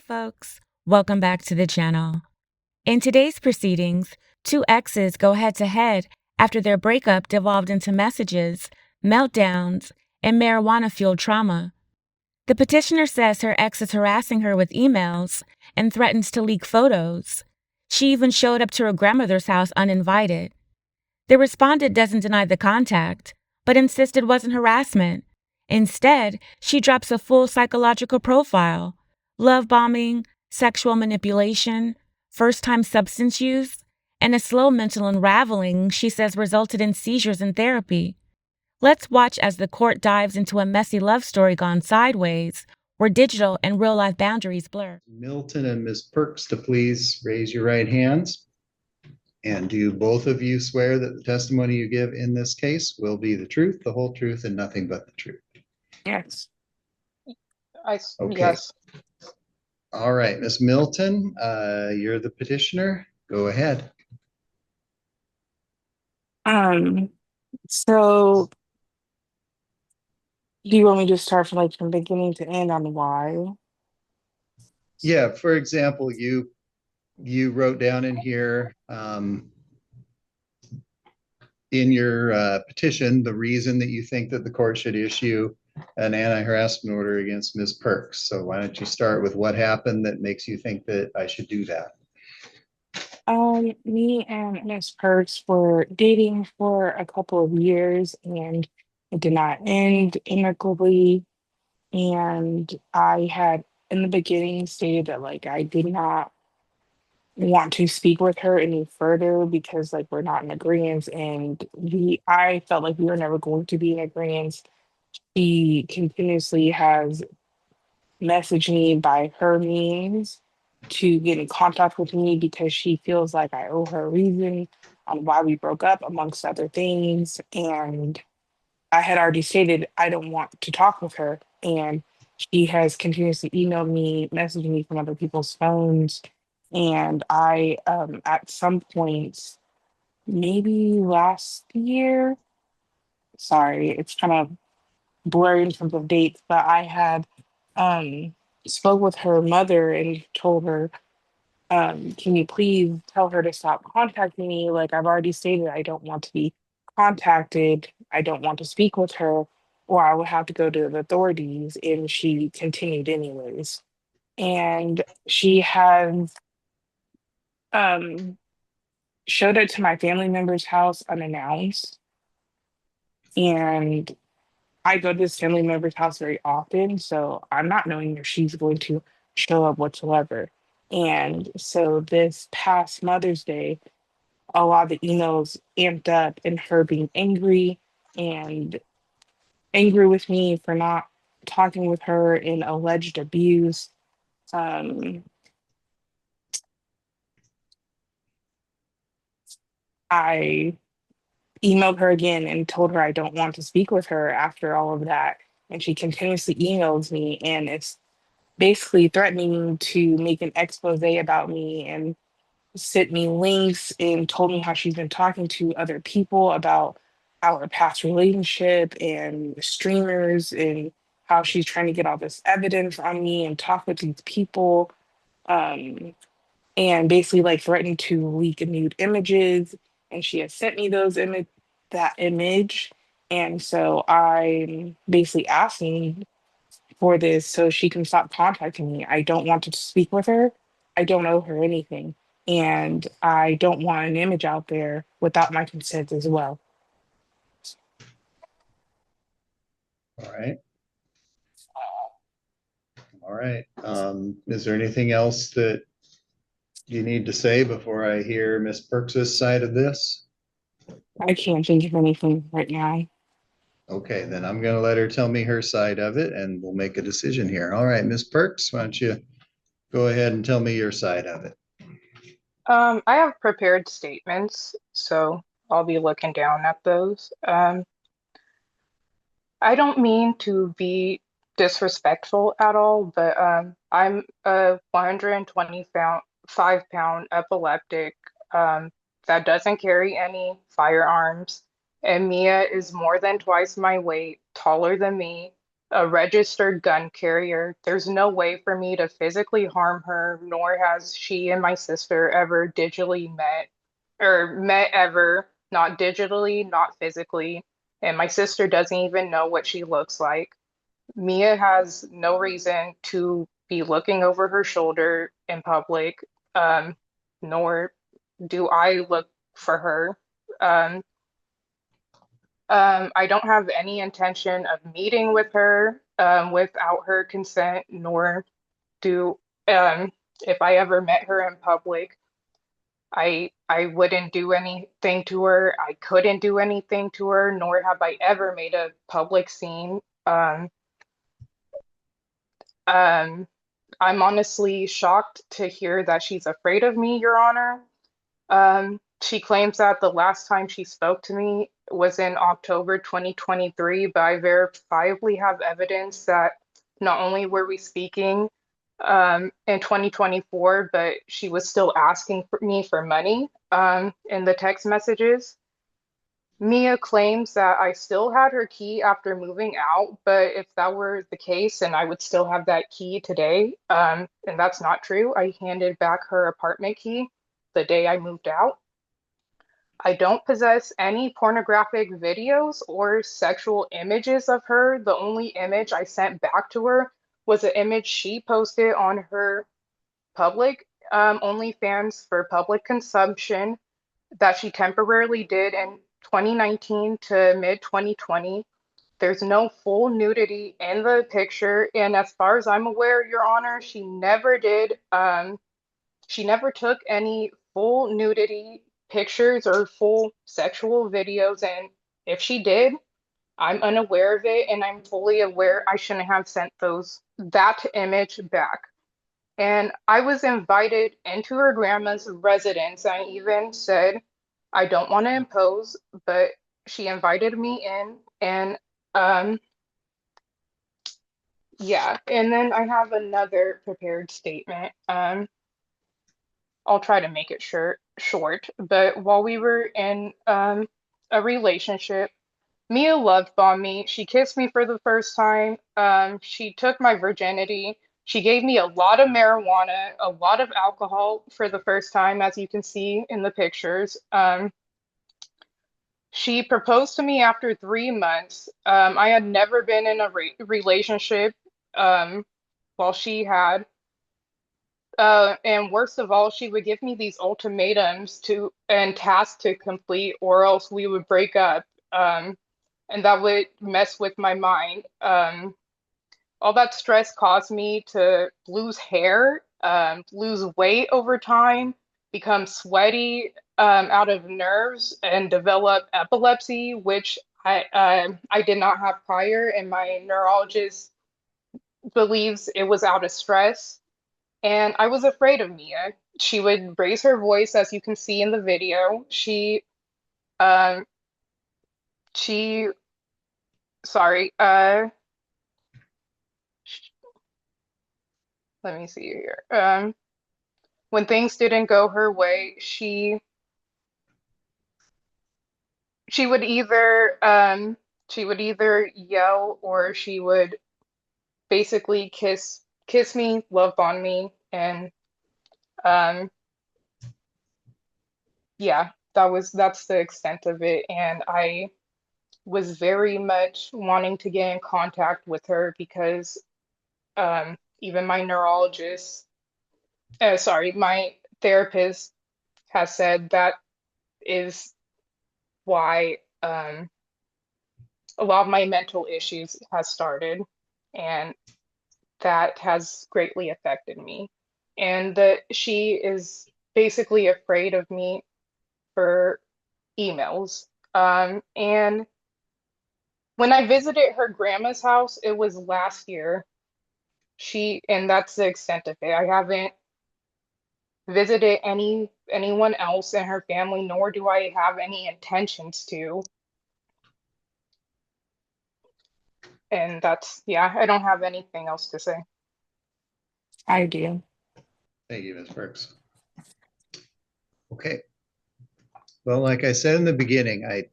folks. Welcome back to the channel. In today's proceedings, two exes go head to head after their breakup devolved into messages, meltdowns, and marijuana fueled trauma. The petitioner says her ex is harassing her with emails and threatens to leak photos. She even showed up to her grandmother's house uninvited. The respondent doesn't deny the contact, but insists it wasn't harassment. Instead, she drops a full psychological profile: love bombing, sexual manipulation, first time substance use, and a slow mental unraveling she says resulted in seizures and therapy. Let's watch as the court dives into a messy love story gone sideways, where digital and real life boundaries blur. Milton and Ms. Perks to please raise your right hands. And do both of you swear that the testimony you give in this case will be the truth, the whole truth, and nothing but the truth? Yes. Okay. Yes. All right, Ms. Milton, you're the petitioner. Go ahead. So do you want me to start from beginning to end on why? Yeah, for example, you wrote down in here in your petition the reason that you think that the court should issue an anti-harassment order against Ms. Perks. So why don't you start with what happened that makes you think that I should do that? Me and Miss Perks were dating for a couple of years and it did not end amicably. And I had in the beginning stated that I did not want to speak with her any further because we're not in agreement and I felt like we were never going to be in agreement. She continuously has messaged me by her means to get in contact with me because she feels like I owe her a reason on why we broke up, amongst other things. And I had already stated I don't want to talk with her. And she has continuously emailed me, messaged me from other people's phones. And I, at some point, maybe last year, sorry, it's kind of blurry in terms of dates, but I had um, spoke with her mother and told her, can you please tell her to stop contacting me? Like I've already stated, I don't want to be contacted. I don't want to speak with her, or I would have to go to the authorities. And she continued anyways. And she has um, showed it to my family member's house unannounced. And I go to this family member's house very often, so I'm not knowing if she's going to show up whatsoever. And so this past Mother's Day, a lot of the emails amped up and her being angry and angry with me for not talking with her in alleged abuse. Um, I emailed her again and told her I don't want to speak with her after all of that. And she continuously emails me and it's basically threatening to make an expose about me and sent me links and told me how she's been talking to other people about our past relationship and streamers and how she's trying to get all this evidence on me and talk with these people, and basically threatened to leak nude images, and she has sent me that image, and so I'm basically asking for this so she can stop contacting me. I don't want to speak with her. I don't owe her anything. And I don't want an image out there without my consent as well. All right. All right. Is there anything else that you need to say before I hear Ms. Perks's side of this? I can't think of anything right now. Okay, then I'm going to let her tell me her side of it and we'll make a decision here. All right, Ms. Perks, why don't you go ahead and tell me your side of it? I have prepared statements, so I'll be looking down at those. I don't mean to be disrespectful at all, but I'm a 125-pound epileptic that doesn't carry any firearms, and Mia is more than twice my weight, taller than me, a registered gun carrier. There's no way for me to physically harm her, nor has she and my sister ever digitally met or met ever, not digitally, not physically. And my sister doesn't even know what she looks like. Mia has no reason to be looking over her shoulder in public, nor do I look for her. Um, I don't have any intention of meeting with her without her consent, nor do if I ever met her in public, I wouldn't do anything to her. I couldn't do anything to her, nor have I ever made a public scene. Um, I'm honestly shocked to hear that she's afraid of me, Your Honor. She claims that the last time she spoke to me was in October 2023, but I verifiably have evidence that not only were we speaking in 2024, but she was still asking me for money in the text messages. Mia claims that I still had her key after moving out, but if that were the case, and I would still have that key today, and that's not true. I handed back her apartment key the day I moved out. I don't possess any pornographic videos or sexual images of her. The only image I sent back to her was an image she posted on her public OnlyFans for public consumption that she temporarily did in 2019 to mid 2020. There's no full nudity in the picture, and as far as I'm aware, Your Honor, she never did. She never took any full nudity pictures or full sexual videos, and if she did, I'm unaware of it, and I'm fully aware I shouldn't have sent that image back. And I was invited into her grandma's residence. I even said, I don't want to impose, but she invited me in. And yeah, and then I have another prepared statement. I'll try to make it short. But while we were in a relationship, Mia love bombed me. She kissed me for the first time. She took my virginity. She gave me a lot of marijuana, a lot of alcohol for the first time, as you can see in the pictures. She proposed to me after 3 months. I had never been in a relationship while she had. And worst of all, she would give me these ultimatums and tasks to complete, or else we would break up. And that would mess with my mind. All that stress caused me to lose hair, lose weight over time, become sweaty out of nerves, and develop epilepsy, which I did not have prior, and my neurologist believes it was out of stress. And I was afraid of Mia. She would raise her voice, as you can see in the video. Um, she, sorry, let me see here. When things didn't go her way, she would either she would either yell, or she would basically kiss me, love on me, and um yeah, that's the extent of it. And I was very much wanting to get in contact with her because even my neurologist, sorry, my therapist has said that is why a lot of my mental issues has started, and that has greatly affected me. And that she is basically afraid of me for emails. And when I visited her grandma's house, it was last year. And that's the extent of it. I haven't visited anyone else in her family, nor do I have any intentions to. And that's, yeah, I don't have anything else to say. I do. Thank you, Ms. Perks. Okay. Well, like I said in the beginning,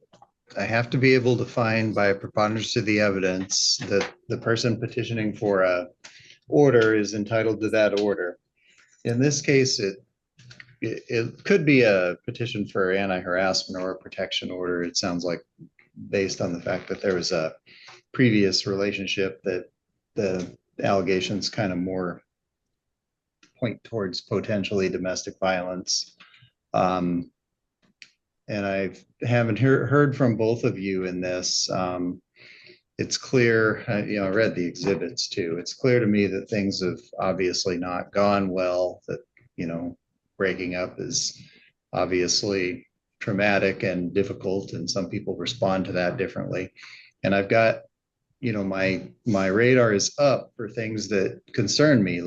I have to be able to find by a preponderance of the evidence that the person petitioning for a order is entitled to that order. In this case, it could be a petition for anti-harassment or a protection order. It sounds like, based on the fact that there was a previous relationship, that the allegations kind of more point towards potentially domestic violence. And I haven't heard from both of you in this. It's clear, I read the exhibits too. It's clear to me that things have obviously not gone well, that, breaking up is obviously traumatic and difficult, and some people respond to that differently. And I've got, my radar is up for things that concern me,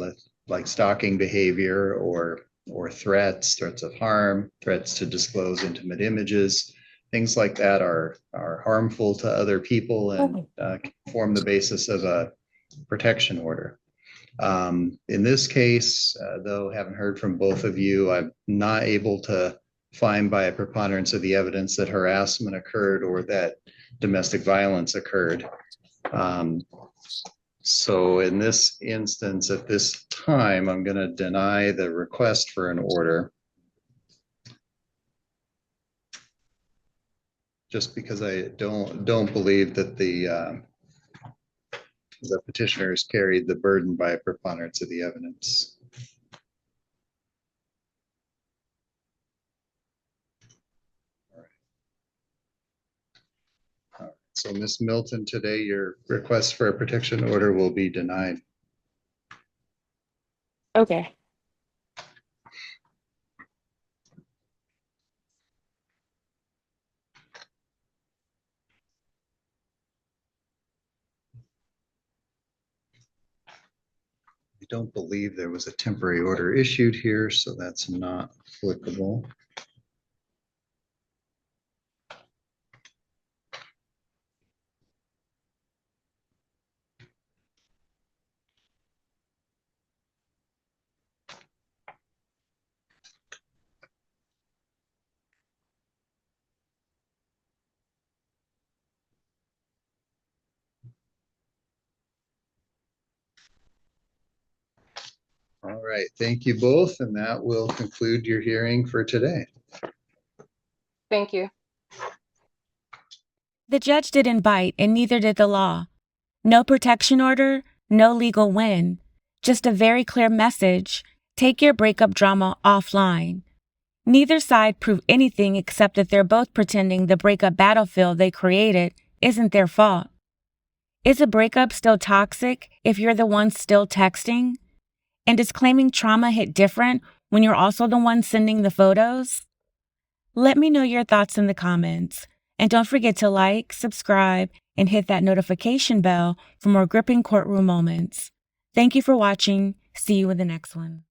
like stalking behavior or threats of harm, threats to disclose intimate images. Things like that are harmful to other people and form the basis of a protection order. In this case, though, haven't heard from both of you, I'm not able to find by a preponderance of the evidence that harassment occurred or that domestic violence occurred. So in this instance, at this time, I'm going to deny the request for an order, just because I don't believe that the petitioners carried the burden by a preponderance of the evidence. So Ms. Milton, today your request for a protection order will be denied. Okay. I don't believe there was a temporary order issued here, so that's not applicable. All right, thank you both, and that will conclude your hearing for today. Thank you. The judge didn't bite, and neither did the law. No protection order, no legal win. Just a very clear message: take your breakup drama offline. Neither side proved anything except that they're both pretending the breakup battlefield they created isn't their fault. Is a breakup still toxic if you're the one still texting? And does claiming trauma hit different when you're also the one sending the photos? Let me know your thoughts in the comments. And don't forget to like, subscribe, and hit that notification bell for more gripping courtroom moments. Thank you for watching. See you in the next one.